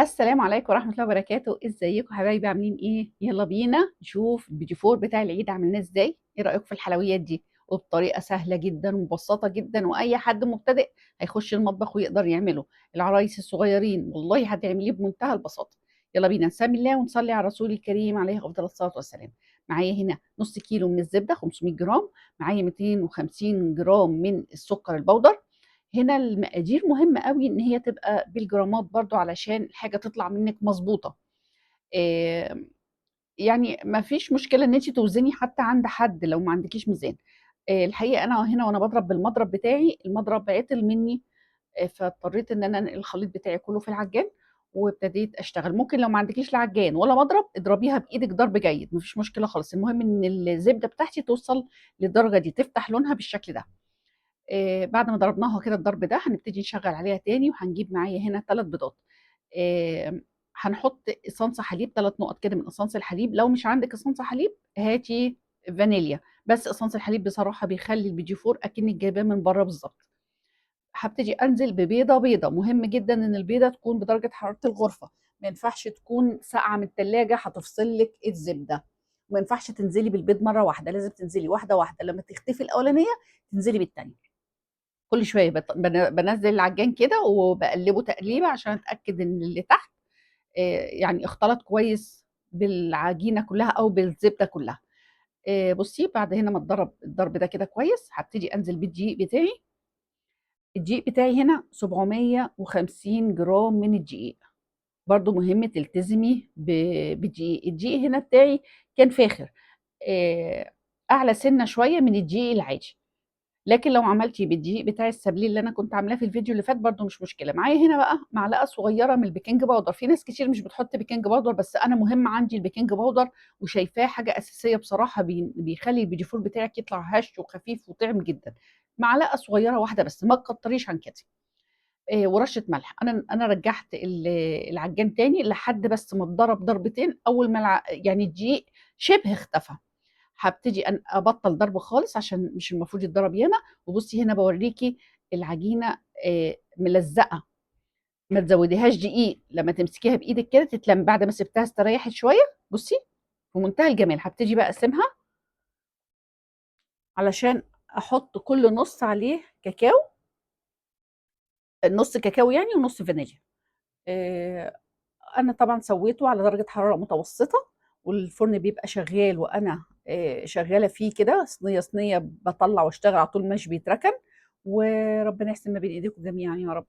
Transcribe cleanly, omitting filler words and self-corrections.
السلام عليكم ورحمة الله وبركاته، ازيكم حبايبي عاملين ايه؟ يلا بينا نشوف البيدي فور بتاع العيد عملناه ازاي؟ ايه رأيكم في الحلويات دي؟ وبطريقة سهلة جدا ومبسطة جدا واي حد مبتدئ هيخش المطبخ ويقدر يعمله. العرايس الصغيرين والله هتعمليه بمنتهى البساطة. يلا بينا نسمي الله ونصلي على الرسول الكريم عليه افضل الصلاة والسلام. معايا هنا نص كيلو من الزبدة 500 جرام، معايا 250 جرام من السكر البودر. هنا المقادير مهمة قوي ان هي تبقى بالجرامات برضو علشان الحاجة تطلع منك مظبوطة. آه، يعني ما فيش مشكلة ان انت توزني حتى عند حد لو ما عندكيش ميزان. الحقيقة انا هنا وانا بضرب بالمضرب بتاعي المضرب عطل مني. فاضطريت ان انا انقل الخليط بتاعي كله في العجان وابتديت اشتغل. ممكن لو ما عندكيش لا عجان ولا مضرب اضربيها بايدك ضرب جيد، مفيش مشكلة خالص. المهم ان الزبدة بتاعتي توصل للدرجة دي، تفتح لونها بالشكل ده. بعد ما ضربناها كده الضرب ده هنبتدي نشغل عليها تاني، وهنجيب معايا هنا 3 بيضات. هنحط اسانس حليب 3 نقط كده من اسانس الحليب. لو مش عندك اسانس حليب هاتي فانيليا، بس اسانس الحليب بصراحه بيخلي البيجي فور اكنك جايباه من بره بالظبط. هبتدي انزل ببيضه بيضه. مهم جدا ان البيضه تكون بدرجه حراره الغرفه، ما ينفعش تكون ساقعه من الثلاجه هتفصل لك الزبده. وما ينفعش تنزلي بالبيض مره واحده، لازم تنزلي واحده واحده، لما تختفي الاولانيه تنزلي بالثانيه. كل شويه بنزل العجان كده وبقلبه تقليبه عشان اتاكد ان اللي تحت يعني اختلط كويس بالعجينه كلها او بالزبده كلها. بصي بعد هنا ما اتضرب الضرب ده كده كويس هبتدي انزل بالدقيق بتاعي. الدقيق بتاعي هنا 750 جرام من الدقيق. برضو مهم تلتزمي بالدقيق. الدقيق هنا بتاعي كان فاخر، آه، اعلى سنه شويه من الدقيق العادي. لكن لو عملتي بالدقيق بتاع السابليه اللي انا كنت عاملاه في الفيديو اللي فات برضو مش مشكله. معايا هنا بقى معلقه صغيره من البيكنج باودر. في ناس كتير مش بتحط بيكنج باودر، بس انا مهم عندي البيكنج باودر وشايفاه حاجه اساسيه بصراحه. بيخلي البيدي فور بتاعك يطلع هش وخفيف وطعم جدا. معلقه صغيره واحده بس، ما تكتريش عن كده. ورشه ملح. انا رجعت العجان تاني لحد بس ما اتضرب ضربتين. اول ما يعني الدقيق شبه اختفى هبتدي ابطل ضرب خالص عشان مش المفروض يتضرب ياما. وبصي هنا بوريكي العجينه ملزقه. ما تزوديهاش دقيق، لما تمسكيها بايدك كده تتلم بعد ما سبتها استريحت شويه. بصي في منتهى الجمال. هبتدي بقى اقسمها علشان احط كل نص عليه كاكاو. نص كاكاو يعني ونص فانيليا. آه، انا طبعا سويته على درجه حراره متوسطه، والفرن بيبقى شغال وانا شغاله فيه كده صينيه صينيه، بطلع واشتغل على طول مش بيتركن. وربنا يحسن ما بين ايديكم جميعا يا رب.